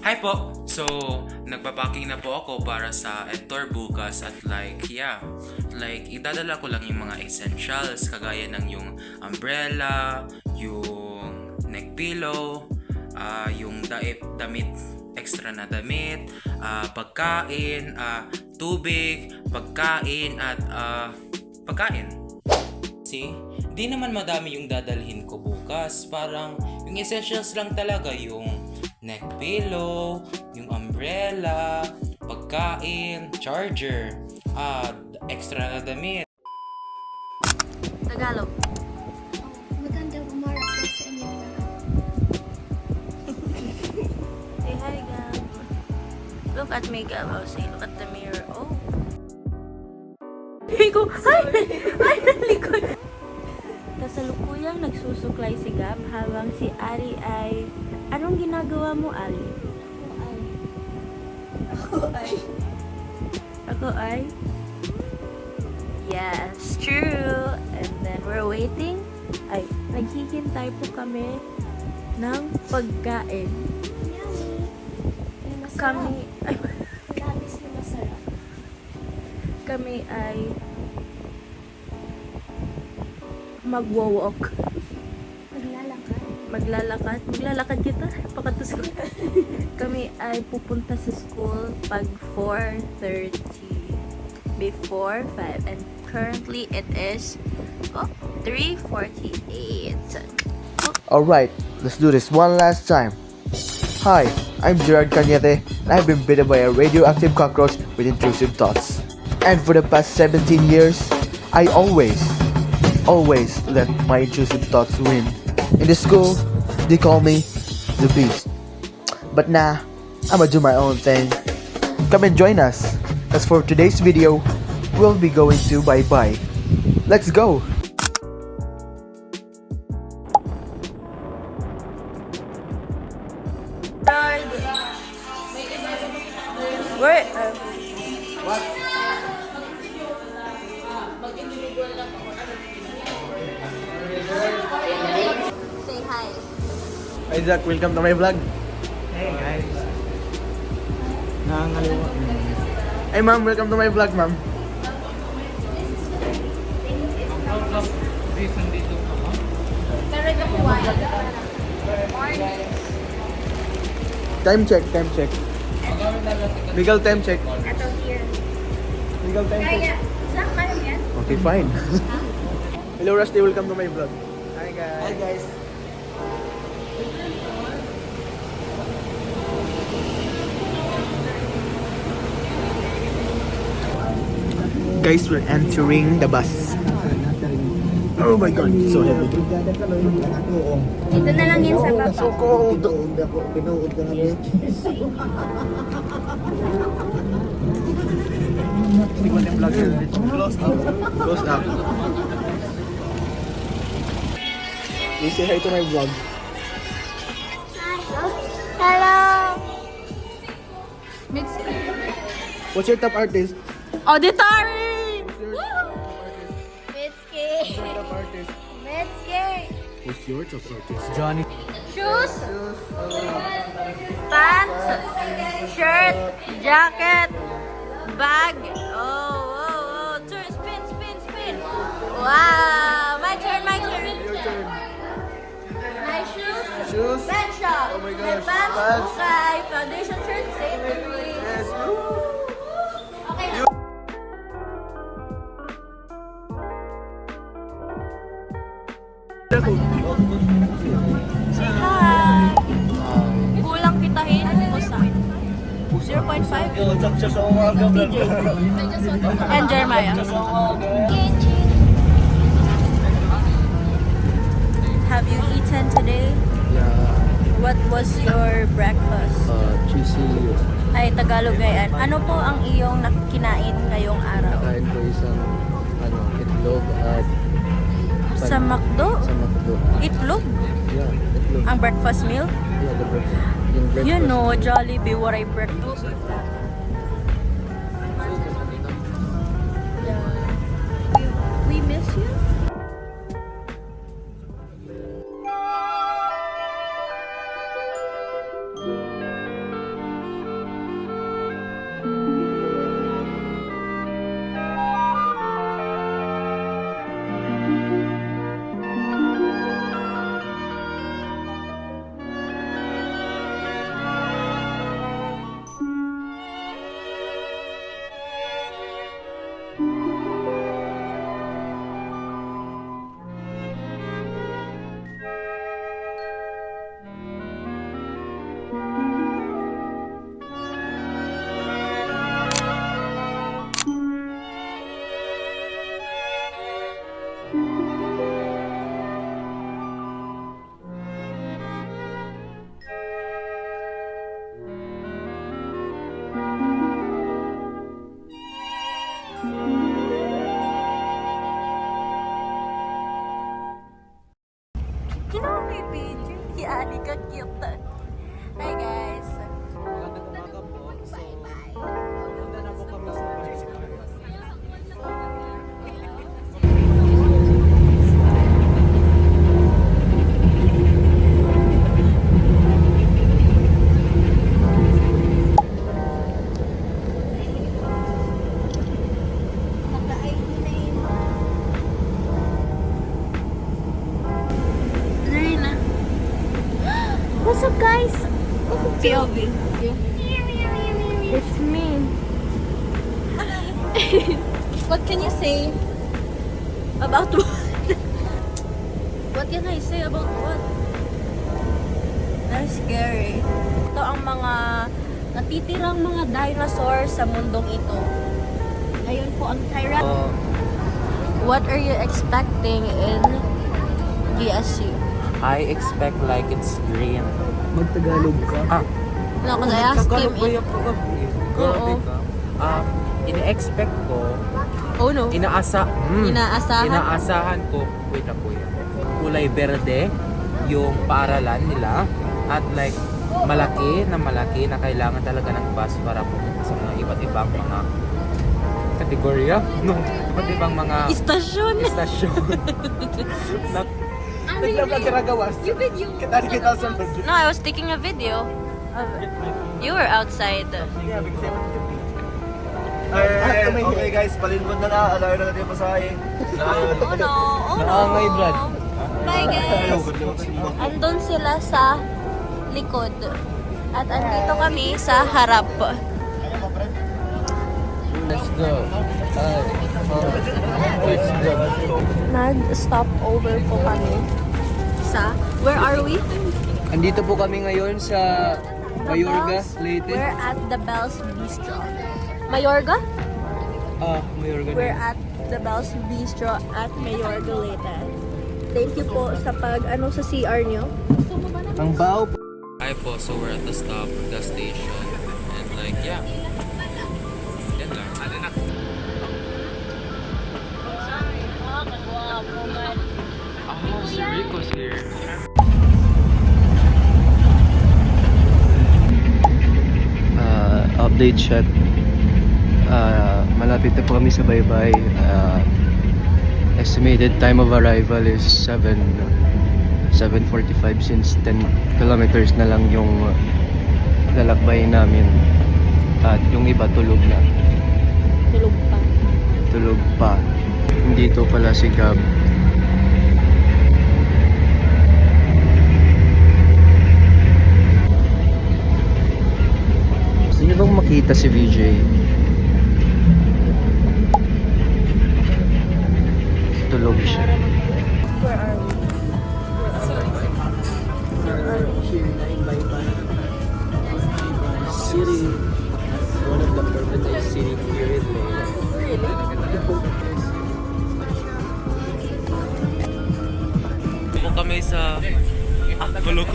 Hi po! So, nagpapacking na po ako para sa tour bukas at idadala ko lang yung mga essentials kagaya ng yung umbrella, yung neck pillow, yung damit, extra na damit, pagkain, tubig, pagkain at pagkain. See? Di naman madami yung dadalhin ko bukas. Parang yung essentials lang talaga, yung neck pillow, yung umbrella, pagkain, charger, extra na damit. Tagalog. Magandang umaga po sa inyo lahat. Say hi, Gab. Look at me, Gab. I'll say, look at the mirror. Oh. Higo! Ay! Ay, nalikod! Kasalukuyang nagsusuklay si Gab habang si Ari ay... Anong ginagawa mo, Ari? Ako ay? Yes, true. And then we're waiting. Ay, naghihintay po kami ng pagkain. Yummy. Ay, masarap. Kami ay Labis na masarap. kami ay magwo-walk. Maglalakad kita pakatus ko. Kami ay pupunta sa school pag 4:30 before 5 and currently it is 3:48. Alright, let's do this one last time. Hi, I'm Gerard Cañete, and I've been bitten by a radioactive cockroach with intrusive thoughts. And for the past 17 years, I always let my intrusive thoughts win. In the school, they call me the Beast. But nah, I'ma do my own thing. Come and join us. As for today's video, we'll be going to Bye Bye. Let's go! Where say hi. Isaac, welcome to my vlog. Hey guys. Nangangaliwa. Hey ma'am, welcome to my vlog ma'am. Time check. Legal time check. Ito here. Legal time check. Kaya, saan kayo yan? Okay, fine. Hello Rusty, welcome to my vlog. Hi guys. Guys, we're entering the bus. Oh my god, it's so heavy. Ito na lang yan sa baba. So cold. Tingnan yung vlog yun. Close up. You say hi to my vlog. Hello! What's your top artist? Auditory! Mitski! Top artist. Mitski! What's your top artist? Johnny. Shoes, pants, shirt, jacket, bag. Oh. Turn, spin. Wow. My turn. Your turn. My shoes. Shoes. Pet shop. Oh my My gosh. pants. Pants. Okay. Foundation shirt. Savory. Yes. Okay. Say hi. Kulang pitahin. Kusa. 0.5. And Jeremiah. Have you eaten today? Yeah. What was your breakfast? Cheesy. Ay, Tagalog ngayon. Ano po ang iyong nakikinain ngayong araw? Kain ko isang itlog at Sa McDo? sa McDo. Itlog? Yeah, itlog. Ang breakfast meal? Yeah, the breakfast. Yung breakfast. You know, Jollibee, what I breakfast. We miss you? Kinawa may video. Yali ka cute. Hi guys. Magandang umaga po. So, punta na po kami sa Zarina. What's up guys? POV. It's me. What can you say about what? What can I say about what? That's scary. Ito ang mga natitirang mga dinosaurs sa mundong ito. Ngayon po ang Tyrannosaurus. What are you expecting in BSU? I expect like it's green. Magtagalog ka. No, because I asked him if... Grabe ka. Ina-expect ko, Oh no. inaasahan ko, wait na po yun. Kulay berde, yung paaralan nila, at like, malaki na kailangan talaga ng bus para pumunta sa mga iba't ibang mga kategorya, no? Iba't ibang mga Istasyon. istasyon. You video. No, I was taking a video. You were outside. Okay guys, palinbon na. Alayo na natin yung pasahe. Oh no. Oh no. Nakangay, Brad. Bye guys. Andun sila sa likod. At andito kami sa harap. Let's go. Let's go. Nag-stop over po kami sa... Where are we? Andito po kami ngayon sa Mayorga, Bells. Leyte. We're at the Bells Bistro. Mayorga? Mayorga We're at the Bells Bistro at Mayorga, Leyte. Thank you po sa sa CR nyo. Ang bao po. Hi po, so we're at the stop, gas station. And like, yeah. Yan lang. Oh, si Rico's here. Update shot. Malapit na po kami sa baybay. Estimated time of arrival is 7:45 since 10 kilometers na lang yung lalakbayin namin. At yung iba tulog na. Tulog pa. Tulog pa. Dito pala si Gab. Gusto niyo bang makita si VJ? Tulog siya. Where are we? City, one of the perfect city here in Leyte. Po kami sa... Gulo ko.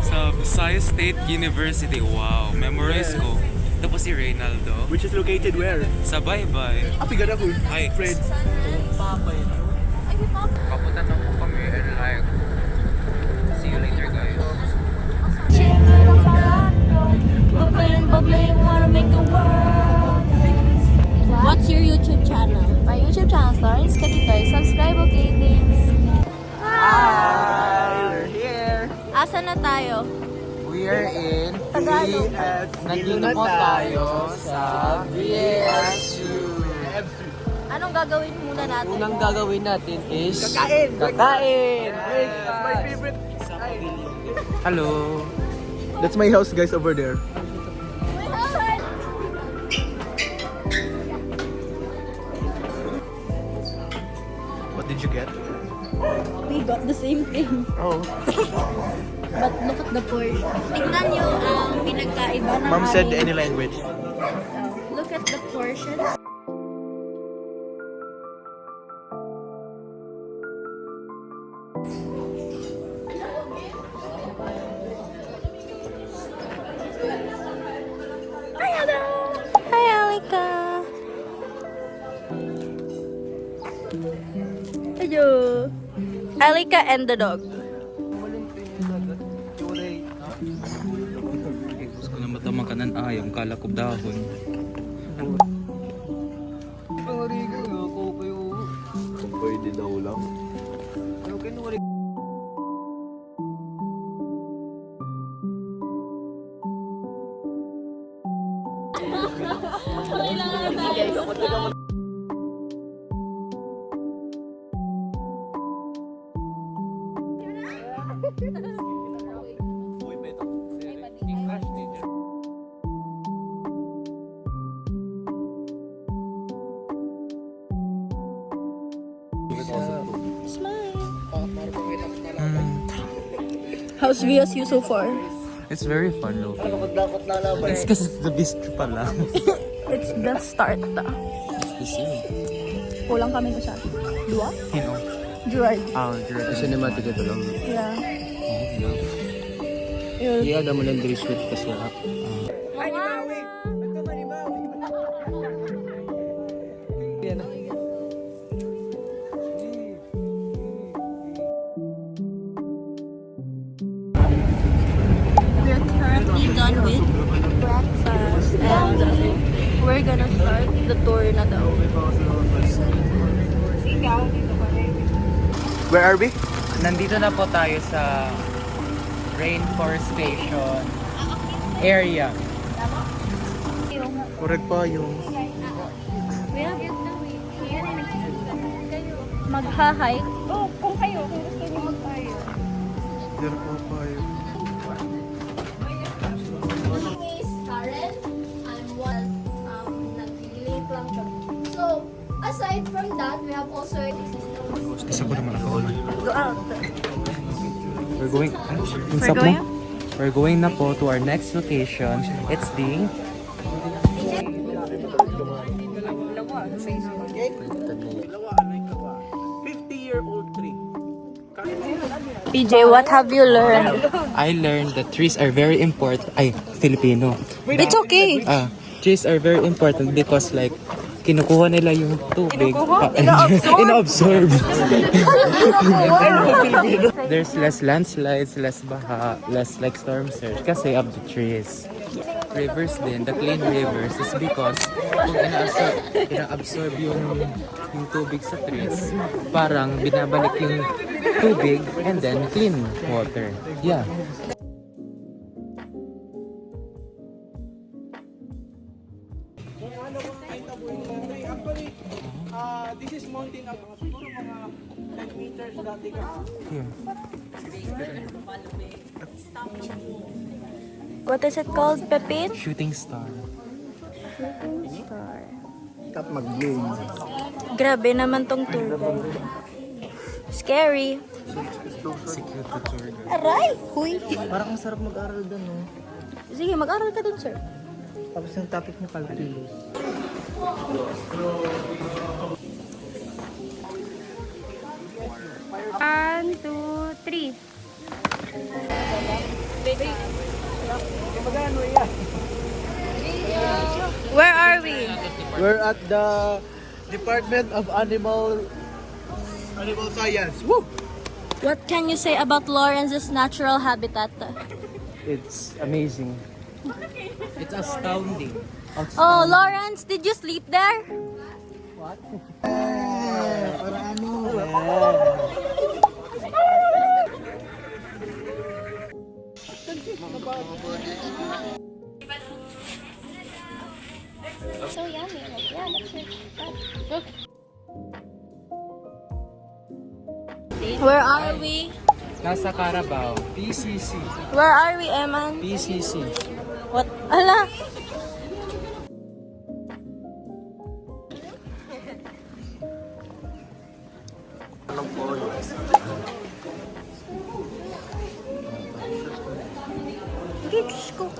Sa Visayas State University. Wow, memorize ko. Tapos si Reynaldo. Which is located where? Sa Baybay. Apigada ko. Ay, Friend. papunta na po kami and like... See you later, guys. What's your YouTube channel? My YouTube channel is Katitoy. Subscribe, okay, thanks. We're here. Asa na tayo? We're in Tagalog. Nandito po tayo sa BSU. Anong gagawin muna natin? Unang gagawin natin is Kakain! That's my favorite. Hello. That's my house guys over there. What did you get? We got the same thing. Oh. But look at the portion. Tingnan nyo ang pinagkaiba ng Mom said aming- any language. Look at the portions. Hi, Ada! Hi, Alika! Hello! Alika and the dog. Gusto ko na matama ka ng ayong kalakob dahon. Pwede daw lang. How's VSU so far? It's very fun, no? It's kasi the bistro pala. It's the start. It's the scene. Kulang kami ko siya. Dua? You know? Gerard. Yung cinematic ito lang. Yeah. Yun. Iada mo ng dress with kasi harap. We're currently done with breakfast and we're gonna start the tour na daw. Where are we? Nandito na po tayo sa Rainforestation area. Correct pa yung... Magha-hike. Kung gusto niyo mag-tayo. There pa pa yung... My name is Karen. I'm one nag-link lang siya. So, aside from that, we have also Go out. We're going We're going na po to our next location. It's the PJ, what have you learned? I learned that trees are very important. Ay, Filipino. It's okay. Trees are very important because like kinukuha nila yung tubig. Ina-absorb. There's less landslides, less baha, less like storm surge kasi of the trees. Rivers din, the clean rivers is because kung ina-absorb yung tubig sa trees, parang binabalik yung tubig and then clean water. Yeah. This is mountain up. Siguro mga 10 meters dati ka. What is it called, Pepin? Shooting star. Tap mag-game. Grabe naman tong tour guide. Scary. Aray! Huy! Parang ang sarap mag-aral doon, no? Sige, mag-aral ka dun, sir. Tapos yung topic mo, calculus. One, two, three. Where are we? We're at the Department of Animal Science. Woo! What can you say about Lawrence's natural habitat? It's amazing. It's astounding. Oh, Lawrence, did you sleep there? So yummy. Like, yeah, that's it. Where are we? Nasa Carabao. Where are we, Eman? PCC. What? Ala! Okay, Diyos ko.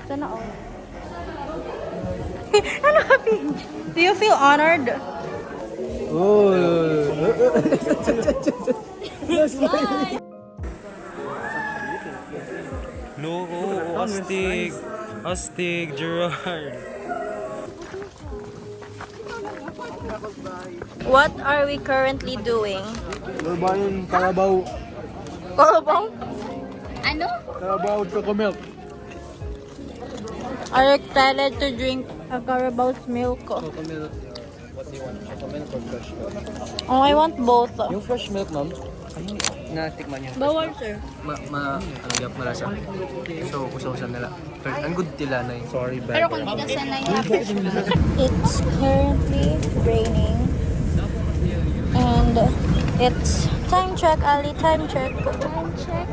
Ito na, oh. Ano, happy? Do you feel honored? No, astig. Astig, Gerard. What are we currently doing? We're buying Carabao. Carabao? Ano? Carabao Chocomilk. Are you excited to drink a Carabao's milk? Chocomilk. What do you want? Chocomilk or fresh milk? Oh, I want both. Yung fresh milk, ma'am. Ano natikman niyo? Bawal, sir. Ano yung malasa? So, usaw-usan nila. Pero, ang good tila na yun. Sorry, bad. Pero kung di ka sanay na. It's currently raining. And it's time check, Ali, time check. Time check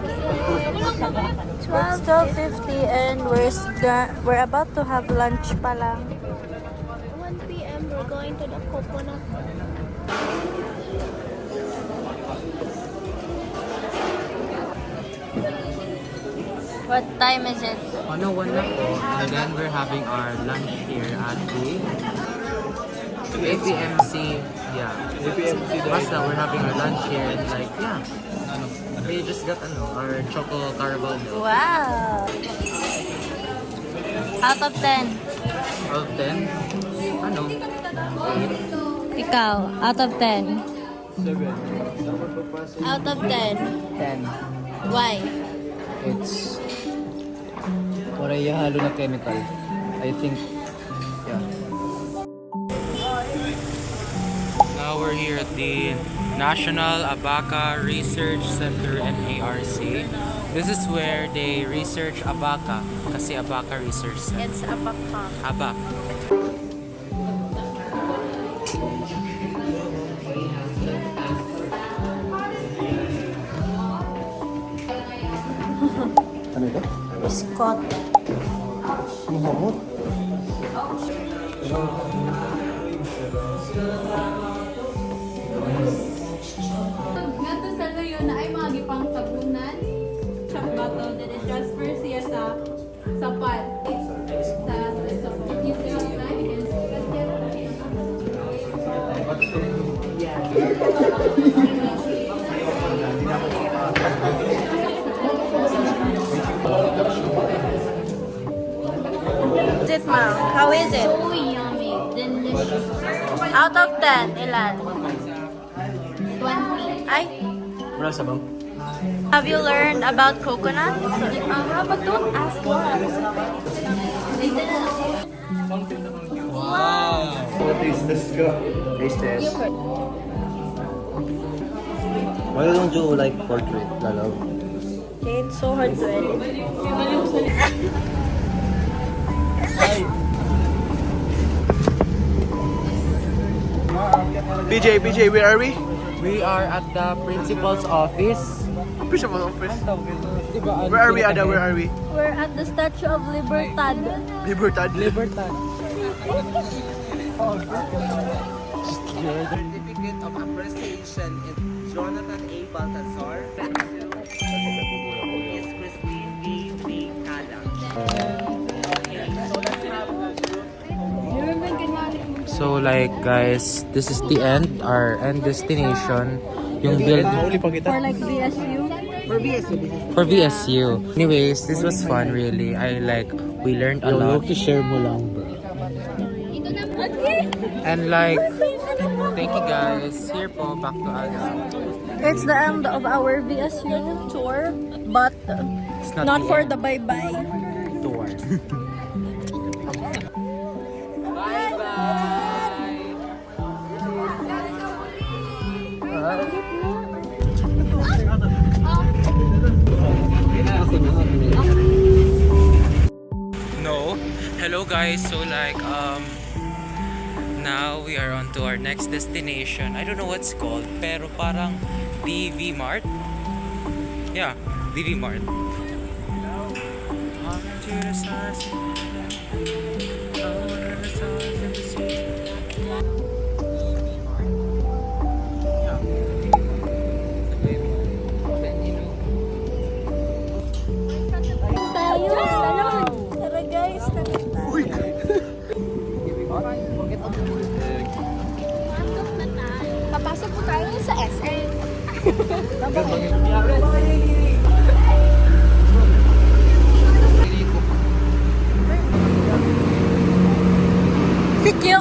It's 12:50 and we're about to have lunch pa lang. 1 p.m. We're going to the coconut. What time is it? Ano, 1 na po. And then we're having our lunch here at the APMC. Yeah. Basta, we're having our lunch here and like, yeah. We just got our Choco Carabao milk. Wow! Out of 10. Out of 10? Ano? 8? Ikaw, out of 10. 7. Out of 10. 10. Why? It's wala ihalo na chemical. I think, yeah. Now we're here at the National Abaca Research Center, NARC. This is where they research abaca kasi abaca research center. It's abaca. Abaca. Ano ito? Scott. Mahamot. Ngadto sa luyo na ay mga gipang tabunan. Siya bato din transfer siya sa sapat. Sa yung na Is it, ma'am? How is it? So yummy. Delicious. Out of 10, ilan? 20. Ay, Wala sabaw. have you learned about coconut? But don't ask what. Taste test ka. Taste test. Why don't you like portrait, lalaw? Okay, it's so hard to edit. BJ, where are we? We are at the principal's office. Principal office. Diba, Where are we, Ada? Where are we? We're at the Statue of Libertad. Libertad. Libertad. Certificate of Appreciation is Jonathan A. Baltazar. Is Christine A. B. Cada. So like guys, this is the end, our end destination. Yung build For like BSU. for VSU. Anyways, this was fun really. We learned a lot. share mo lang, bro. And like, thank you guys. Here po, back to us. It's the end of our VSU tour, but It's not the for end the bye-bye. tour. No. Hello guys. So now we are on to our next destination. I don't know what's called, pero parang DV Mart. Yeah, DV Mart. To the stars. Over the stars and the sea. Tayo, talon. Tara guys, talon tayo. Papasok po tayo sa SM. Sikyo.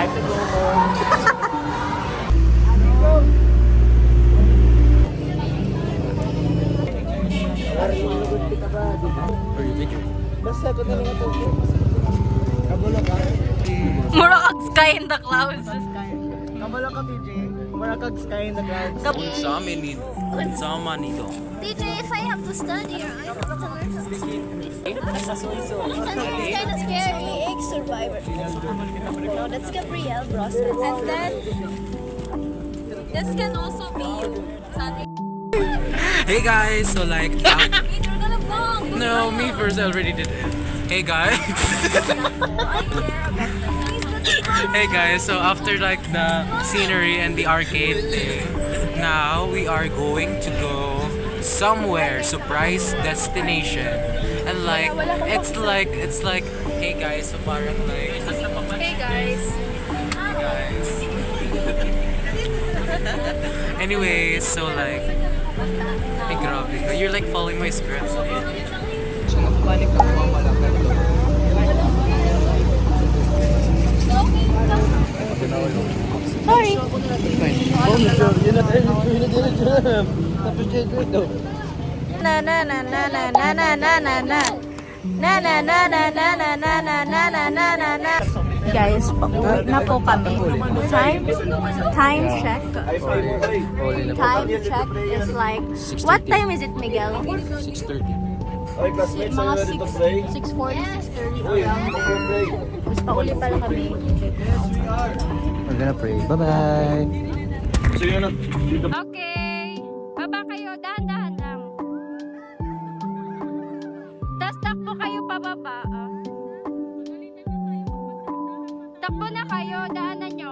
Time to go home. Basta ko na lang ito. Kabalo ka. Mura kag sky in the clouds. Kabalo ka, TJ. Mura kag sky in the clouds. Unsama nido. DJ, if I have to study or I have to learn something, it's kind of scary. Egg survivor. No, that's Gabrielle Brosnan. And then, this can also be sunny. Hey guys, so like Wait, we're gonna vlog! no, me first, I already did it. Hey guys. Hey guys, so after like the scenery and the arcade thing, now we are going to go somewhere, surprise destination. And like it's like hey guys, so parang like Hey guys. guys. Anyway, so like ay grabe ka. You're like following my script. Na na na na na na na na na na. Na na na na na na na na na na na na na. Guys, pauwi na po kami. Time check. Time check is like, what time is it, Miguel? 6:30. Mga 6:40, 6:30 around there. Mas pauli pala kami. We're gonna pray. Bye-bye. Okay. Baba kayo, dahan-dahan lang. Tas takbo kayo pababa. Takbo na kayo, daanan nyo.